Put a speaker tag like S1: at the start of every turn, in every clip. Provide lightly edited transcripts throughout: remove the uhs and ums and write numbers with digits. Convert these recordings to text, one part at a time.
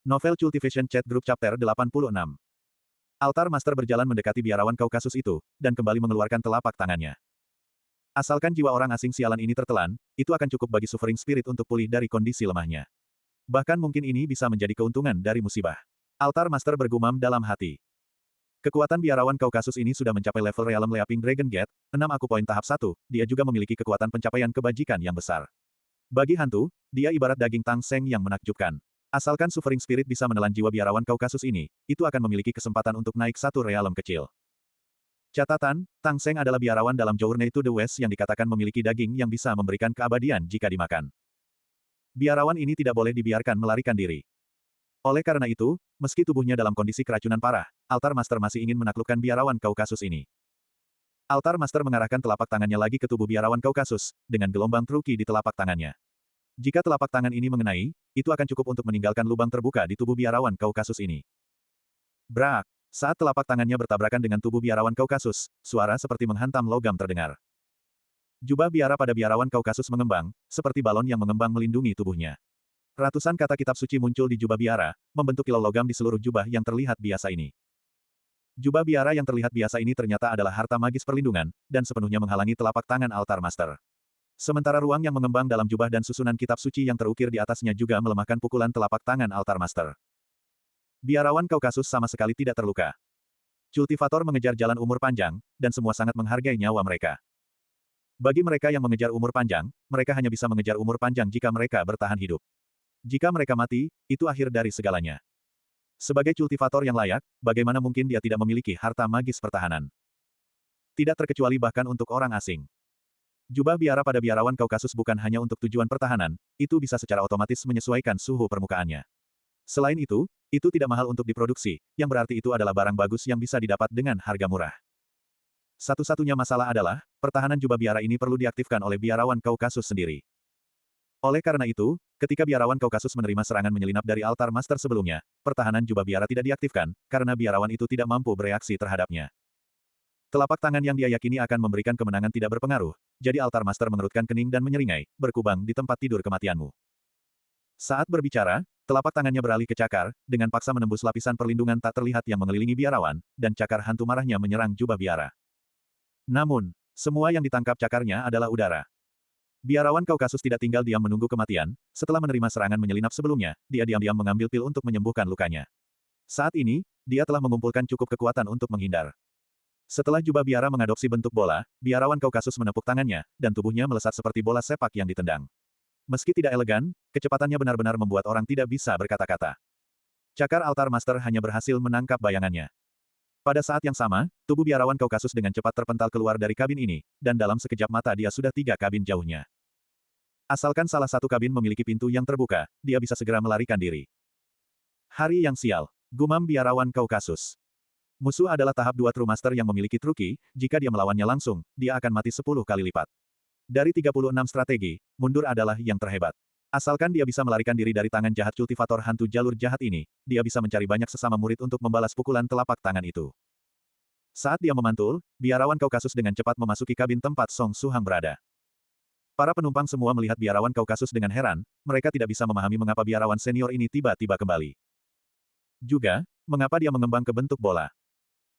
S1: Novel Cultivation Chat Group Chapter 86. Altar Master berjalan mendekati biarawan Kaukasus itu, dan kembali mengeluarkan telapak tangannya. Asalkan jiwa orang asing sialan ini tertelan, itu akan cukup bagi Suffering Spirit untuk pulih dari kondisi lemahnya. Bahkan mungkin ini bisa menjadi keuntungan dari musibah. Altar Master bergumam dalam hati. Kekuatan biarawan Kaukasus ini sudah mencapai level Realm Leaping Dragon Gate, 6 aku poin tahap 1, dia juga memiliki kekuatan pencapaian kebajikan yang besar. Bagi hantu, dia ibarat daging tangseng yang menakjubkan. Asalkan Suffering Spirit bisa menelan jiwa biarawan Kaukasus ini, itu akan memiliki kesempatan untuk naik satu realm kecil. Catatan, tangseng adalah biarawan dalam Journey to the West yang dikatakan memiliki daging yang bisa memberikan keabadian jika dimakan. Biarawan ini tidak boleh dibiarkan melarikan diri. Oleh karena itu, meski tubuhnya dalam kondisi keracunan parah, Altar Master masih ingin menaklukkan biarawan Kaukasus ini. Altar Master mengarahkan telapak tangannya lagi ke tubuh biarawan Kaukasus, dengan gelombang truki di telapak tangannya. Jika telapak tangan ini mengenai, itu akan cukup untuk meninggalkan lubang terbuka di tubuh biarawan Kaukasus ini. Brak! Saat telapak tangannya bertabrakan dengan tubuh biarawan Kaukasus, suara seperti menghantam logam terdengar. Jubah biara pada biarawan Kaukasus mengembang, seperti balon yang mengembang melindungi tubuhnya. Ratusan kata kitab suci muncul di jubah biara, membentuk kilau logam di seluruh jubah yang terlihat biasa ini. Jubah biara yang terlihat biasa ini ternyata adalah harta magis perlindungan, dan sepenuhnya menghalangi telapak tangan Altar Master. Sementara ruang yang mengembang dalam jubah dan susunan kitab suci yang terukir di atasnya juga melemahkan pukulan telapak tangan Altar Master. Biarawan Kaukasus sama sekali tidak terluka. Cultivator mengejar jalan umur panjang, dan semua sangat menghargai nyawa mereka. Bagi mereka yang mengejar umur panjang, mereka hanya bisa mengejar umur panjang jika mereka bertahan hidup. Jika mereka mati, itu akhir dari segalanya. Sebagai cultivator yang layak, bagaimana mungkin dia tidak memiliki harta magis pertahanan? Tidak terkecuali bahkan untuk orang asing. Jubah biara pada biarawan Kaukasus bukan hanya untuk tujuan pertahanan, itu bisa secara otomatis menyesuaikan suhu permukaannya. Selain itu tidak mahal untuk diproduksi, yang berarti itu adalah barang bagus yang bisa didapat dengan harga murah. Satu-satunya masalah adalah, pertahanan jubah biara ini perlu diaktifkan oleh biarawan Kaukasus sendiri. Oleh karena itu, ketika biarawan Kaukasus menerima serangan menyelinap dari Altar Master sebelumnya, pertahanan jubah biara tidak diaktifkan, karena biarawan itu tidak mampu bereaksi terhadapnya. Telapak tangan yang dia yakini akan memberikan kemenangan tidak berpengaruh, jadi Altar Master mengerutkan kening dan menyeringai, berkubang di tempat tidur kematianmu. Saat berbicara, telapak tangannya beralih ke cakar, dengan paksa menembus lapisan perlindungan tak terlihat yang mengelilingi biarawan, dan cakar hantu marahnya menyerang jubah biara. Namun, semua yang ditangkap cakarnya adalah udara. Biarawan Kaukasus tidak tinggal diam menunggu kematian, setelah menerima serangan menyelinap sebelumnya, dia diam-diam mengambil pil untuk menyembuhkan lukanya. Saat ini, dia telah mengumpulkan cukup kekuatan untuk menghindar. Setelah jubah biara mengadopsi bentuk bola, biarawan Kaukasus menepuk tangannya, dan tubuhnya melesat seperti bola sepak yang ditendang. Meski tidak elegan, kecepatannya benar-benar membuat orang tidak bisa berkata-kata. Cakar Altar Master hanya berhasil menangkap bayangannya. Pada saat yang sama, tubuh biarawan Kaukasus dengan cepat terpental keluar dari kabin ini, dan dalam sekejap mata dia sudah 3 kabin jauhnya. Asalkan salah satu kabin memiliki pintu yang terbuka, dia bisa segera melarikan diri. Hari yang sial, gumam biarawan Kaukasus. Musuh adalah tahap 2 True Master yang memiliki truki, jika dia melawannya langsung, dia akan mati 10 kali lipat. Dari 36 strategi, mundur adalah yang terhebat. Asalkan dia bisa melarikan diri dari tangan jahat cultivator hantu jalur jahat ini, dia bisa mencari banyak sesama murid untuk membalas pukulan telapak tangan itu. Saat dia memantul, biarawan Kaukasus dengan cepat memasuki kabin tempat Song Suhang berada. Para penumpang semua melihat biarawan Kaukasus dengan heran, mereka tidak bisa memahami mengapa biarawan senior ini tiba-tiba kembali. Juga, mengapa dia mengembang ke bentuk bola.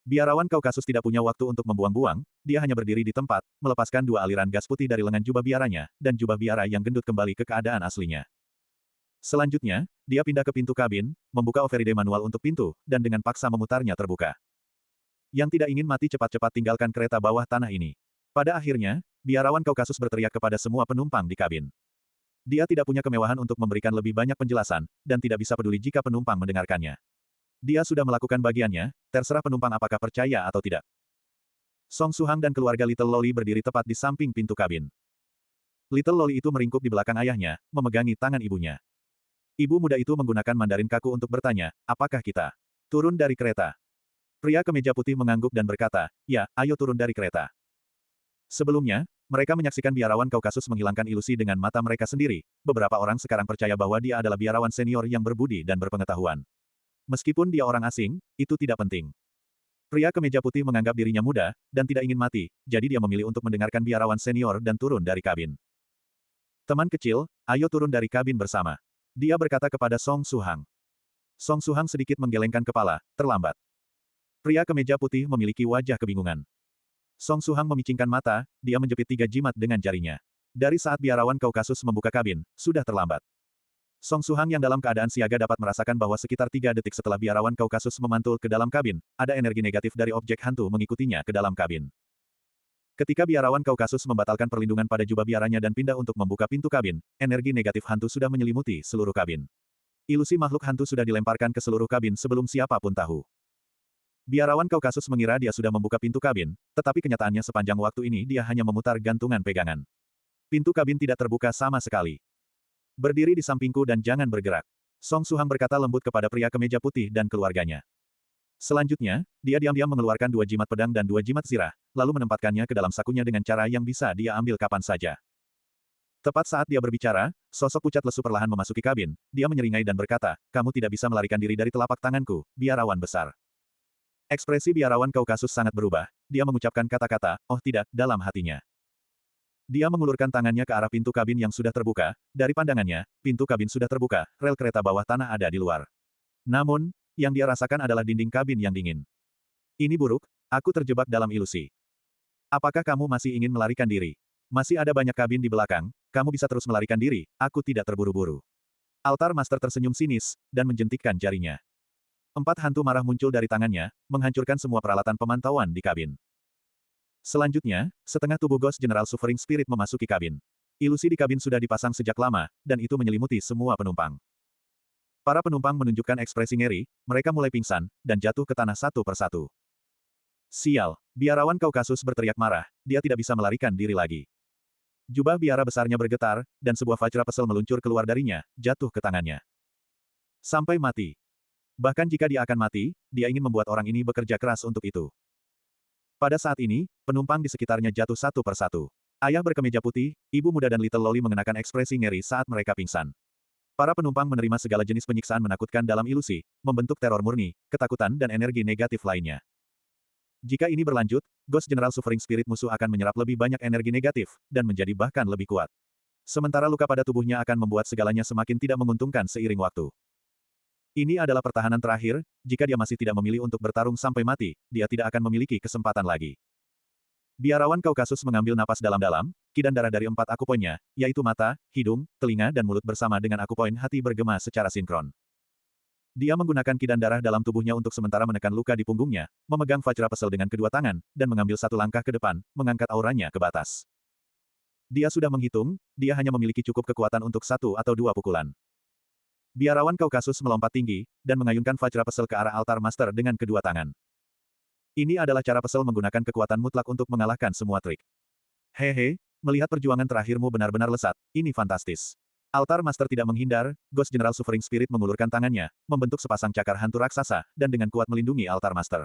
S1: Biarawan Kaukasus tidak punya waktu untuk membuang-buang, dia hanya berdiri di tempat, melepaskan 2 aliran gas putih dari lengan jubah biaranya, dan jubah biara yang gendut kembali ke keadaan aslinya. Selanjutnya, dia pindah ke pintu kabin, membuka override manual untuk pintu, dan dengan paksa memutarnya terbuka. Yang tidak ingin mati cepat-cepat tinggalkan kereta bawah tanah ini. Pada akhirnya, biarawan Kaukasus berteriak kepada semua penumpang di kabin. Dia tidak punya kemewahan untuk memberikan lebih banyak penjelasan, dan tidak bisa peduli jika penumpang mendengarkannya. Dia sudah melakukan bagiannya, terserah penumpang apakah percaya atau tidak. Song Suhang dan keluarga Little Loli berdiri tepat di samping pintu kabin. Little Loli itu meringkuk di belakang ayahnya, memegangi tangan ibunya. Ibu muda itu menggunakan Mandarin kaku untuk bertanya, apakah kita turun dari kereta? Pria kemeja putih mengangguk dan berkata, ya, ayo turun dari kereta. Sebelumnya, mereka menyaksikan biarawan Kaukasus menghilangkan ilusi dengan mata mereka sendiri. Beberapa orang sekarang percaya bahwa dia adalah biarawan senior yang berbudi dan berpengetahuan. Meskipun dia orang asing, itu tidak penting. Pria kemeja putih menganggap dirinya muda, dan tidak ingin mati, jadi dia memilih untuk mendengarkan biarawan senior dan turun dari kabin. Teman kecil, ayo turun dari kabin bersama. Dia berkata kepada Song Suhang. Song Suhang sedikit menggelengkan kepala, terlambat. Pria kemeja putih memiliki wajah kebingungan. Song Suhang memicingkan mata, dia menjepit 3 jimat dengan jarinya. Dari saat biarawan Kaukasus membuka kabin, sudah terlambat. Song Suhang yang dalam keadaan siaga dapat merasakan bahwa sekitar 3 detik setelah biarawan Kaukasus memantul ke dalam kabin, ada energi negatif dari objek hantu mengikutinya ke dalam kabin. Ketika biarawan Kaukasus membatalkan perlindungan pada jubah biaranya dan pindah untuk membuka pintu kabin, energi negatif hantu sudah menyelimuti seluruh kabin. Ilusi makhluk hantu sudah dilemparkan ke seluruh kabin sebelum siapapun tahu. Biarawan Kaukasus mengira dia sudah membuka pintu kabin, tetapi kenyataannya sepanjang waktu ini dia hanya memutar gantungan pegangan. Pintu kabin tidak terbuka sama sekali. Berdiri di sampingku dan jangan bergerak. Song Suhang berkata lembut kepada pria kemeja putih dan keluarganya. Selanjutnya, dia diam-diam mengeluarkan 2 jimat pedang dan 2 jimat zirah, lalu menempatkannya ke dalam sakunya dengan cara yang bisa dia ambil kapan saja. Tepat saat dia berbicara, sosok pucat lesu perlahan memasuki kabin, dia menyeringai dan berkata, kamu tidak bisa melarikan diri dari telapak tanganku, biarawan besar. Ekspresi biarawan Kaukasus sangat berubah, dia mengucapkan kata-kata, oh tidak, dalam hatinya. Dia mengulurkan tangannya ke arah pintu kabin yang sudah terbuka, dari pandangannya, pintu kabin sudah terbuka, rel kereta bawah tanah ada di luar. Namun, yang dia rasakan adalah dinding kabin yang dingin. Ini buruk, aku terjebak dalam ilusi. Apakah kamu masih ingin melarikan diri? Masih ada banyak kabin di belakang, kamu bisa terus melarikan diri, aku tidak terburu-buru. Altar Master tersenyum sinis, dan menjentikkan jarinya. 4 hantu marah muncul dari tangannya, menghancurkan semua peralatan pemantauan di kabin. Selanjutnya, setengah tubuh Ghost General Suffering Spirit memasuki kabin. Ilusi di kabin sudah dipasang sejak lama, dan itu menyelimuti semua penumpang. Para penumpang menunjukkan ekspresi ngeri, mereka mulai pingsan, dan jatuh ke tanah satu persatu. Sial, biarawan Kaukasus berteriak marah, dia tidak bisa melarikan diri lagi. Jubah biara besarnya bergetar, dan sebuah vajra pesel meluncur keluar darinya, jatuh ke tangannya. Sampai mati. Bahkan jika dia akan mati, dia ingin membuat orang ini bekerja keras untuk itu. Pada saat ini, penumpang di sekitarnya jatuh satu persatu. Ayah berkemeja putih, ibu muda dan Little Loli mengenakan ekspresi ngeri saat mereka pingsan. Para penumpang menerima segala jenis penyiksaan menakutkan dalam ilusi, membentuk teror murni, ketakutan dan energi negatif lainnya. Jika ini berlanjut, Ghost General Suffering Spirit musuh akan menyerap lebih banyak energi negatif, dan menjadi bahkan lebih kuat. Sementara luka pada tubuhnya akan membuat segalanya semakin tidak menguntungkan seiring waktu. Ini adalah pertahanan terakhir, jika dia masih tidak memilih untuk bertarung sampai mati, dia tidak akan memiliki kesempatan lagi. Biarawan Kaukasus mengambil napas dalam-dalam, kidan darah dari 4 akupoinnya, yaitu mata, hidung, telinga dan mulut bersama dengan akupoin hati bergema secara sinkron. Dia menggunakan kidan darah dalam tubuhnya untuk sementara menekan luka di punggungnya, memegang vajra pesel dengan kedua tangan, dan mengambil satu langkah ke depan, mengangkat auranya ke batas. Dia sudah menghitung, dia hanya memiliki cukup kekuatan untuk 1 atau 2 pukulan. Biarawan Kaukasus melompat tinggi, dan mengayunkan vajra pesel ke arah altar master dengan kedua tangan. Ini adalah cara pesel menggunakan kekuatan mutlak untuk mengalahkan semua trik. Hehe, melihat perjuangan terakhirmu benar-benar lesat, ini fantastis. Altar Master tidak menghindar, Ghost General Suffering Spirit mengulurkan tangannya, membentuk sepasang cakar hantu raksasa, dan dengan kuat melindungi Altar Master.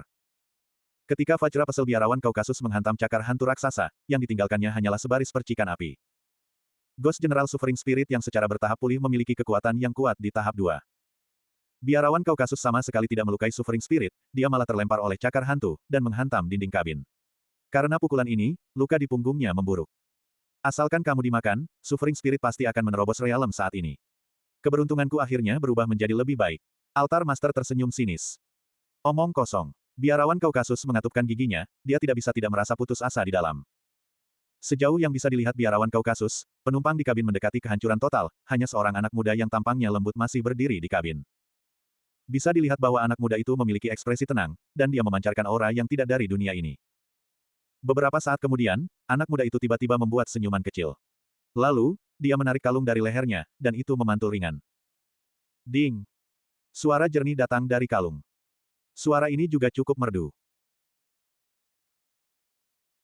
S1: Ketika vajra pesel biarawan Kaukasus menghantam cakar hantu raksasa, yang ditinggalkannya hanyalah sebaris percikan api. Ghost General Suffering Spirit yang secara bertahap pulih memiliki kekuatan yang kuat di tahap 2. Biarawan Kaukasus sama sekali tidak melukai Suffering Spirit, dia malah terlempar oleh cakar hantu, dan menghantam dinding kabin. Karena pukulan ini, luka di punggungnya memburuk. Asalkan kamu dimakan, Suffering Spirit pasti akan menerobos realem saat ini. Keberuntunganku akhirnya berubah menjadi lebih baik. Altar Master tersenyum sinis. Omong kosong. Biarawan Kaukasus mengatupkan giginya, dia tidak bisa tidak merasa putus asa di dalam. Sejauh yang bisa dilihat biarawan Kaukasus, penumpang di kabin mendekati kehancuran total, hanya seorang anak muda yang tampangnya lembut masih berdiri di kabin. Bisa dilihat bahwa anak muda itu memiliki ekspresi tenang, dan dia memancarkan aura yang tidak dari dunia ini. Beberapa saat kemudian, anak muda itu tiba-tiba membuat senyuman kecil. Lalu, dia menarik kalung dari lehernya, dan itu memantul ringan. Ding! Suara jernih datang dari kalung. Suara ini juga cukup merdu.